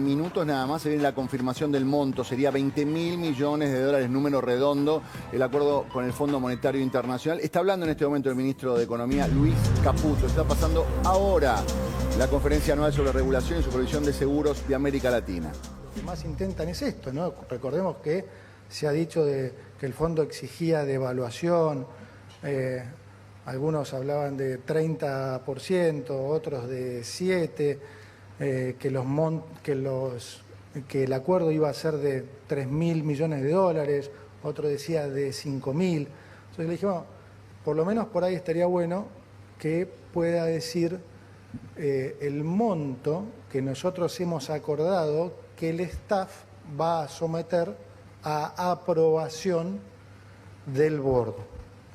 Minutos nada más se viene la confirmación del monto, sería 20.000 millones de dólares, número redondo, el acuerdo con el Fondo Monetario Internacional. Está hablando en este momento el ministro de Economía, Luis Caputo. Está pasando ahora la conferencia anual sobre regulación y supervisión de seguros de América Latina. Lo que más intentan es esto, ¿no? Recordemos que se ha dicho que el fondo exigía devaluación, algunos hablaban de 30%, otros de 7%. Que el acuerdo iba a ser de 3.000 millones de dólares, otro decía de 5.000. Entonces le dije, bueno, por lo menos por ahí estaría bueno que pueda decir el monto que nosotros hemos acordado que el staff va a someter a aprobación del board.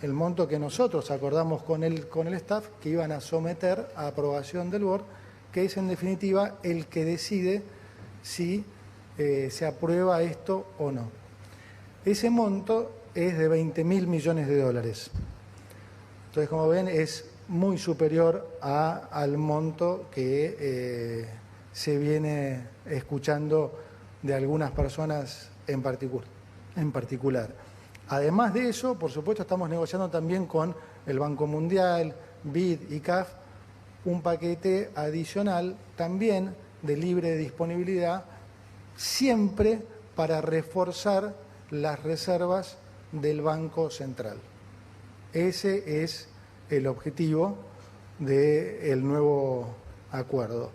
El monto que nosotros acordamos con el staff que iban a someter a aprobación del board, que es en definitiva el que decide si se aprueba esto o no. Ese monto es de 20.000 millones de dólares. Entonces, como ven, es muy superior al monto que se viene escuchando de algunas personas en particular. Además de eso, por supuesto, estamos negociando también con el Banco Mundial, BID y CAF, un paquete adicional también de libre disponibilidad, siempre para reforzar las reservas del Banco Central. Ese es el objetivo del nuevo acuerdo.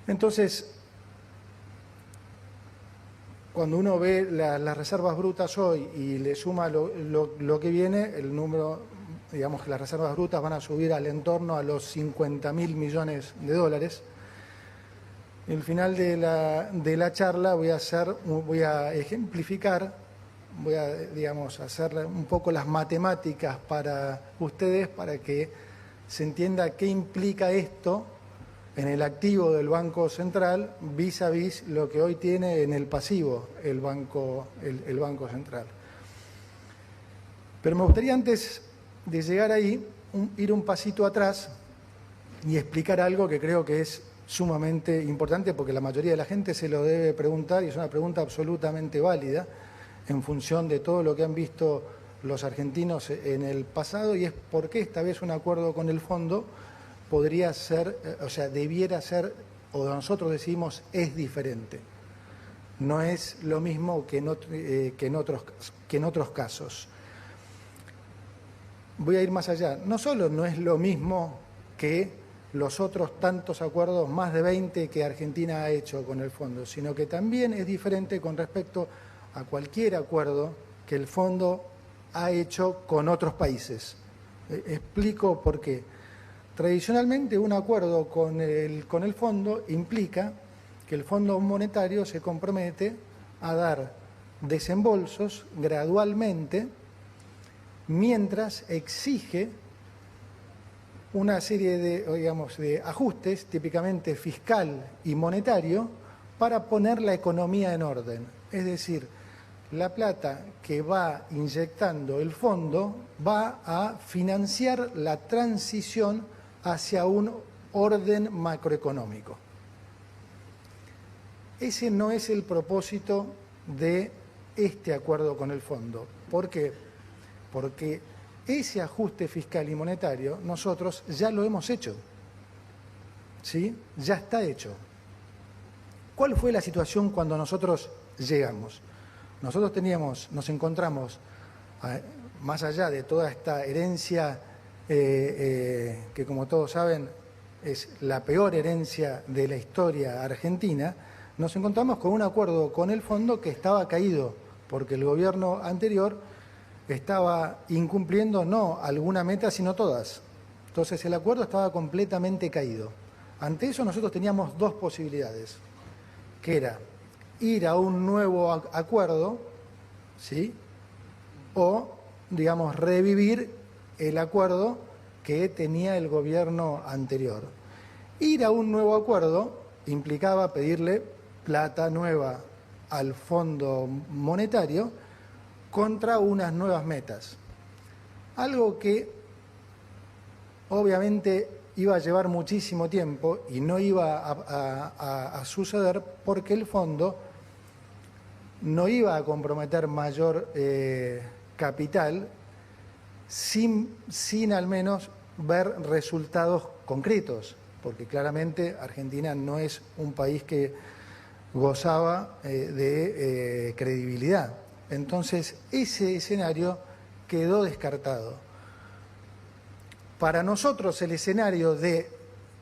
Entonces, cuando uno ve las reservas brutas hoy y le suma lo que viene, el número, digamos que las reservas brutas van a subir al entorno a los 50.000 millones de dólares. En el final de la charla voy a ejemplificar, voy a, digamos, hacer un poco las matemáticas para ustedes, para que se entienda qué implica esto en el activo del Banco Central vis a vis lo que hoy tiene en el pasivo el Banco Central. Pero me gustaría, antes de llegar ahí, ir un pasito atrás y explicar algo que creo que es sumamente importante, porque la mayoría de la gente se lo debe preguntar y es una pregunta absolutamente válida en función de todo lo que han visto los argentinos en el pasado, y es por qué esta vez un acuerdo con el fondo podría ser, debiera ser, o nosotros decimos, es diferente. No es lo mismo que en otros casos. Voy a ir más allá. No solo no es lo mismo que los otros tantos acuerdos, más de 20 que Argentina ha hecho con el fondo, sino que también es diferente con respecto a cualquier acuerdo que el fondo ha hecho con otros países. Explico por qué. Tradicionalmente, un acuerdo con el fondo implica que el Fondo Monetario se compromete a dar desembolsos gradualmente, mientras exige una serie de ajustes, típicamente fiscal y monetario, para poner la economía en orden. Es decir, la plata que va inyectando el fondo va a financiar la transición hacia un orden macroeconómico. Ese no es el propósito de este acuerdo con el fondo. ¿Por qué? Porque ese ajuste fiscal y monetario nosotros ya lo hemos hecho, ¿sí? Ya está hecho. ¿Cuál fue la situación cuando nosotros llegamos? Nosotros nos encontramos, más allá de toda esta herencia que, como todos saben, es la peor herencia de la historia argentina, nos encontramos con un acuerdo con el fondo que estaba caído, porque el gobierno anterior estaba incumpliendo no alguna meta, sino todas. Entonces el acuerdo estaba completamente caído. Ante eso nosotros teníamos dos posibilidades, que era ir a un nuevo acuerdo, ¿sí? O, digamos, revivir el acuerdo que tenía el gobierno anterior. Ir a un nuevo acuerdo implicaba pedirle plata nueva al Fondo Monetario contra unas nuevas metas. Algo que obviamente iba a llevar muchísimo tiempo y no iba a suceder porque el fondo no iba a comprometer mayor capital sin al menos ver resultados concretos, porque claramente Argentina no es un país que gozaba de credibilidad. Entonces, ese escenario quedó descartado. Para nosotros el escenario de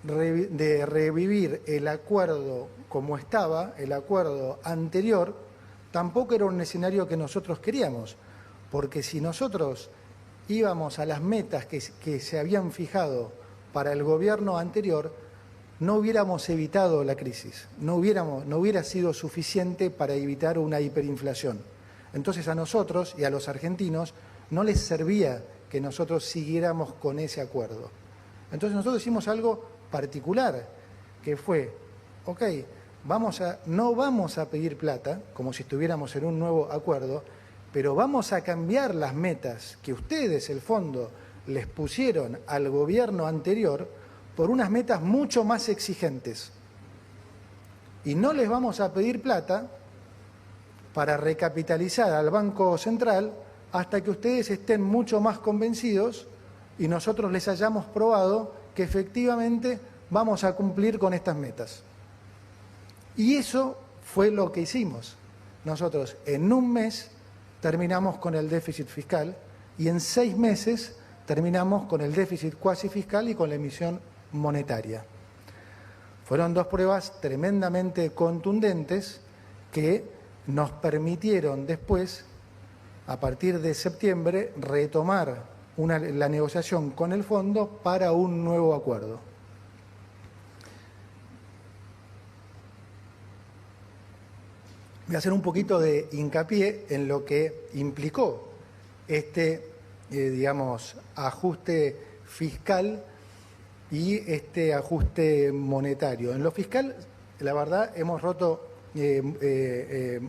revivir el acuerdo como estaba, el acuerdo anterior, tampoco era un escenario que nosotros queríamos, porque si nosotros íbamos a las metas que se habían fijado para el gobierno anterior, no hubiéramos evitado la crisis, no hubiera sido suficiente para evitar una hiperinflación. Entonces a nosotros y a los argentinos no les servía que nosotros siguiéramos con ese acuerdo. Entonces nosotros hicimos algo particular, que fue, ok, no vamos a pedir plata, como si estuviéramos en un nuevo acuerdo, pero vamos a cambiar las metas que ustedes, el fondo, les pusieron al gobierno anterior por unas metas mucho más exigentes. Y no les vamos a pedir plata para recapitalizar al Banco Central hasta que ustedes estén mucho más convencidos y nosotros les hayamos probado que efectivamente vamos a cumplir con estas metas. Y eso fue lo que hicimos. Nosotros en un mes terminamos con el déficit fiscal y en 6 meses terminamos con el déficit cuasi fiscal y con la emisión monetaria. Fueron 2 pruebas tremendamente contundentes que nos permitieron después, a partir de septiembre, retomar la negociación con el fondo para un nuevo acuerdo. Voy a hacer un poquito de hincapié en lo que implicó este, ajuste fiscal y este ajuste monetario. En lo fiscal, la verdad, hemos roto 3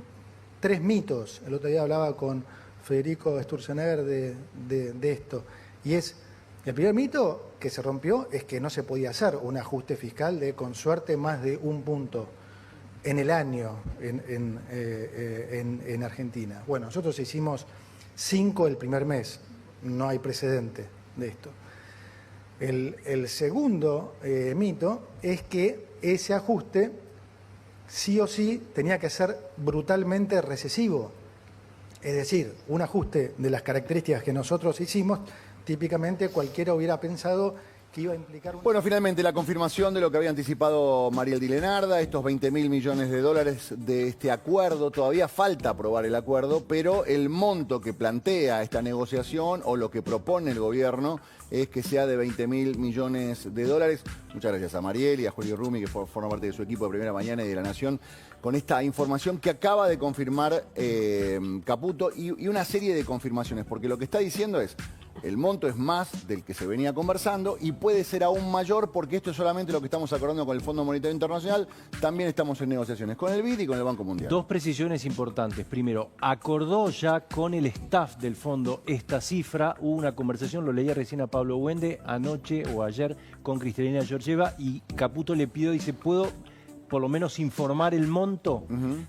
mitos. El otro día hablaba con Federico Sturzenegger de esto. Y es, el primer mito que se rompió es que no se podía hacer un ajuste fiscal de, con suerte, más de 1 punto en el año en Argentina. Bueno, nosotros hicimos 5 el primer mes, no hay precedente de esto. El segundo mito es que ese ajuste sí o sí tenía que ser brutalmente recesivo. Es decir, un ajuste de las características que nosotros hicimos, típicamente cualquiera hubiera pensado que iba a implicar... Bueno, finalmente la confirmación de lo que había anticipado Mariel Di Lenarda, estos 20.000 millones de dólares de este acuerdo. Todavía falta aprobar el acuerdo, pero el monto que plantea esta negociación o lo que propone el gobierno es que sea de 20.000 millones de dólares. Muchas gracias a Mariel y a Julio Rumi, que forma parte de su equipo de Primera Mañana y de La Nación, con esta información que acaba de confirmar Caputo y una serie de confirmaciones, porque lo que está diciendo es: el monto es más del que se venía conversando y puede ser aún mayor, porque esto es solamente lo que estamos acordando con el Fondo Monetario Internacional. También estamos en negociaciones con el BID y con el Banco Mundial. 2 precisiones importantes. Primero, acordó ya con el staff del fondo esta cifra. Hubo una conversación, lo leía recién a Pablo Wende, anoche o ayer, con Cristalina Georgieva, y Caputo le pidió, dice, ¿puedo por lo menos informar el monto?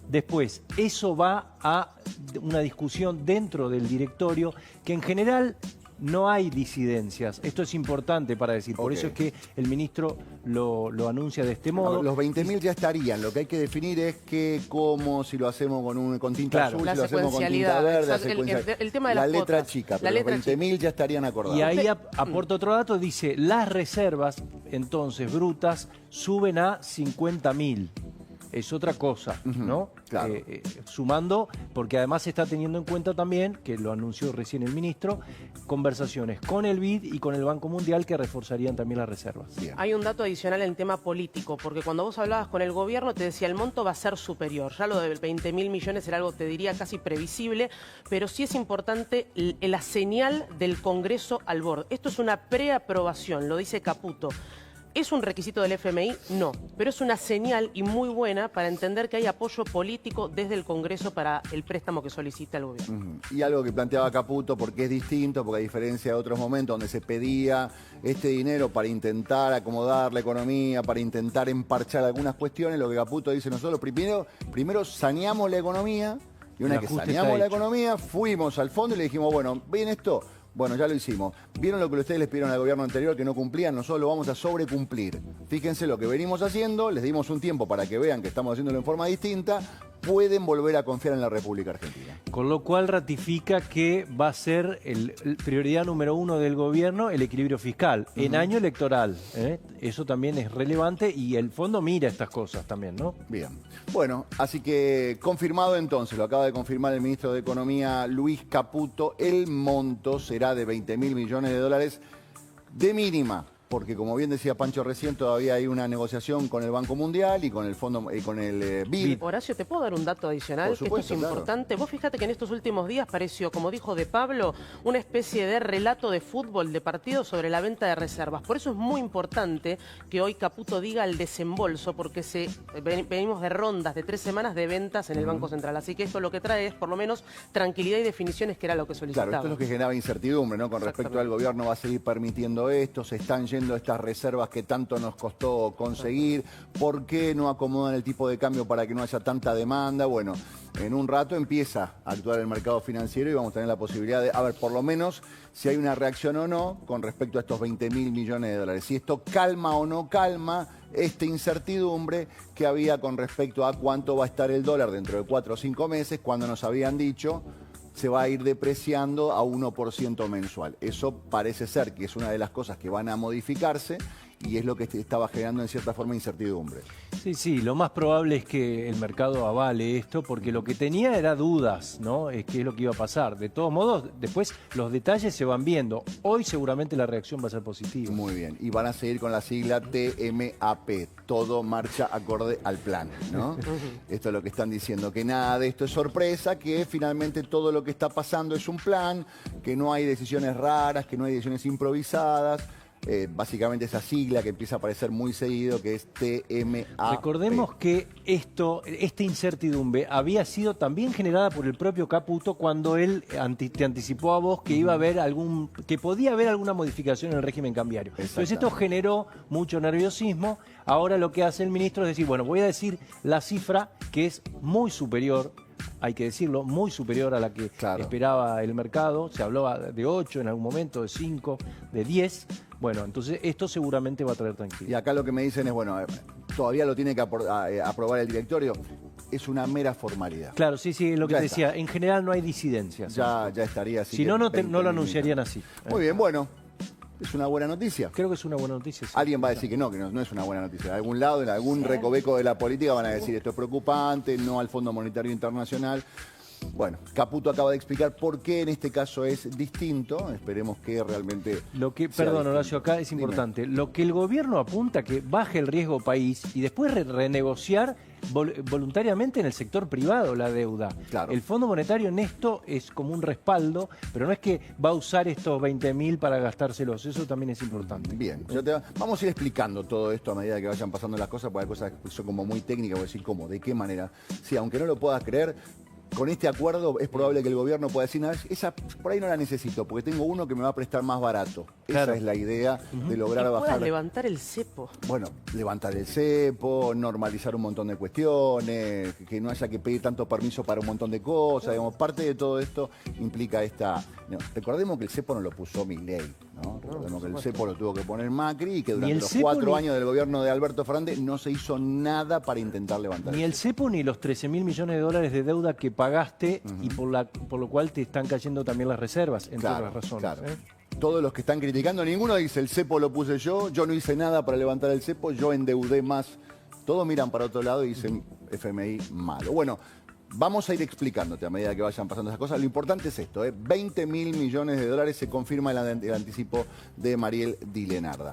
Después, eso va a una discusión dentro del directorio, que en general no hay disidencias. Esto es importante para decir. Por eso es que el ministro lo anuncia de este modo. Los 20.000 ya estarían. Lo que hay que definir es que, cómo, si lo hacemos con tinta azul, si lo hacemos con tinta verde, el tema de la las letra cuotas. chica. Pero los 20.000 ya estarían acordados. Y ahí aporta otro dato, dice, las reservas, entonces, brutas, suben a 50.000. Es otra cosa, ¿no? Claro. Sumando, porque además se está teniendo en cuenta también, que lo anunció recién el ministro, conversaciones con el BID y con el Banco Mundial que reforzarían también las reservas. Bien. Hay un dato adicional en tema político, porque cuando vos hablabas con el gobierno te decía el monto va a ser superior. Ya lo de 20.000 millones era algo, te diría, casi previsible, pero sí es importante la señal del Congreso al borde. Esto es una preaprobación, lo dice Caputo. ¿Es un requisito del FMI? No, pero es una señal y muy buena para entender que hay apoyo político desde el Congreso para el préstamo que solicita el gobierno. Y algo que planteaba Caputo, porque es distinto, porque a diferencia de otros momentos donde se pedía este dinero para intentar acomodar la economía, para intentar emparchar algunas cuestiones, lo que Caputo dice nosotros, primero saneamos la economía, y una El vez que ajuste saneamos está la hecho. economía, fuimos al fondo y le dijimos, bueno, ¿ven esto? Bueno, ya lo hicimos. ¿Vieron lo que ustedes les pidieron al gobierno anterior que no cumplían? Nosotros lo vamos a sobrecumplir. Fíjense lo que venimos haciendo, les dimos un tiempo para que vean que estamos haciéndolo en forma distinta, pueden volver a confiar en la República Argentina. Con lo cual ratifica que va a ser el prioridad número 1 del gobierno el equilibrio fiscal en año electoral. Eso también es relevante y el fondo mira estas cosas también, ¿no? Bien. Bueno, así que confirmado entonces, lo acaba de confirmar el ministro de Economía Luis Caputo, el monto será de 20.000 millones de dólares de mínima. Porque como bien decía Pancho recién, todavía hay una negociación con el Banco Mundial y con el fondo con el BID. Horacio, ¿te puedo dar un dato adicional? Por supuesto, que esto es importante. Vos fíjate que en estos últimos días pareció, como dijo De Pablo, una especie de relato de fútbol, de partido sobre la venta de reservas. Por eso es muy importante que hoy Caputo diga el desembolso, porque venimos de rondas de 3 semanas de ventas en el Banco Central. Así que esto lo que trae es por lo menos tranquilidad y definiciones, que era lo que solicitaba. Claro, esto es lo que generaba incertidumbre, ¿no? Con respecto al gobierno va a seguir permitiendo esto, se están yendo estas reservas que tanto nos costó conseguir, ¿por qué no acomodan el tipo de cambio para que no haya tanta demanda? Bueno, en un rato empieza a actuar el mercado financiero y vamos a tener la posibilidad de, a ver, por lo menos si hay una reacción o no con respecto a estos 20.000 millones de dólares. Si esto calma o no calma esta incertidumbre que había con respecto a cuánto va a estar el dólar dentro de 4 o 5 meses, cuando nos habían dicho se va a ir depreciando a 1% mensual. Eso parece ser que es una de las cosas que van a modificarse y es lo que estaba generando en cierta forma incertidumbre. Sí, lo más probable es que el mercado avale esto, porque lo que tenía era dudas, ¿no? Es qué es lo que iba a pasar. De todos modos, después los detalles se van viendo. Hoy seguramente la reacción va a ser positiva. Muy bien, y van a seguir con la sigla TMAP, todo marcha acorde al plan, ¿no? Esto es lo que están diciendo, que nada de esto es sorpresa, que finalmente todo lo que está pasando es un plan, que no hay decisiones raras, que no hay decisiones improvisadas. Básicamente esa sigla que empieza a aparecer muy seguido, que es TMAP. Recordemos que esta incertidumbre había sido también generada por el propio Caputo cuando él te anticipó a vos que iba a haber que podía haber alguna modificación en el régimen cambiario. Entonces esto generó mucho nerviosismo. Ahora lo que hace el ministro es decir, bueno, voy a decir la cifra que es muy superior, hay que decirlo, muy superior a la que esperaba el mercado. Se hablaba de 8 en algún momento, de 5, de 10. Bueno, entonces esto seguramente va a traer tranquilidad. Y acá lo que me dicen es, bueno, todavía lo tiene que aprobar el directorio. Es una mera formalidad. Claro, sí, es lo que Ya te decía. En general no hay disidencias. Ya estaría así. Si no, no lo anunciarían así. Muy bien, bueno. ¿Es una buena noticia? Creo que es una buena noticia. Sí. Alguien va a decir que no es una buena noticia. De algún lado, en algún recoveco de la política van a decir esto es preocupante, no al Fondo Monetario Internacional. Bueno, Caputo acaba de explicar por qué en este caso es distinto. Esperemos que realmente... Perdón, Horacio, acá es importante. Dime. Lo que el gobierno apunta que baje el riesgo país y después renegociar voluntariamente en el sector privado la deuda. Claro. El Fondo Monetario en esto es como un respaldo, pero no es que va a usar estos 20.000 para gastárselos. Eso también es importante. Bien, vamos a ir explicando todo esto a medida que vayan pasando las cosas, porque hay cosas que son como muy técnicas, voy a decir cómo, de qué manera. Sí, aunque no lo puedas creer, con este acuerdo es probable que el gobierno pueda decir, esa por ahí no la necesito, porque tengo uno que me va a prestar más barato. Claro. Esa es la idea de lograr bajar. Puedas levantar el cepo. Bueno, levantar el cepo, normalizar un montón de cuestiones, que no haya que pedir tanto permiso para un montón de cosas. Digamos, parte de todo esto implica esta... No, recordemos que el cepo no lo puso Milei, ¿no? Recordemos que el cepo lo tuvo que poner Macri y que durante los 4 años del gobierno de Alberto Fernández no se hizo nada para intentar levantar. Ni el cepo ni los 13.000 millones de dólares de deuda que pagaste y por lo cual te están cayendo también las reservas, entre otras razones. Claro. Todos los que están criticando, ninguno dice el cepo lo puse yo no hice nada para levantar el cepo, yo endeudé más. Todos miran para otro lado y dicen FMI malo. Bueno, vamos a ir explicándote a medida que vayan pasando esas cosas. Lo importante es esto, 20.000 millones de dólares se confirma el anticipo de Mariel Di Lenarda.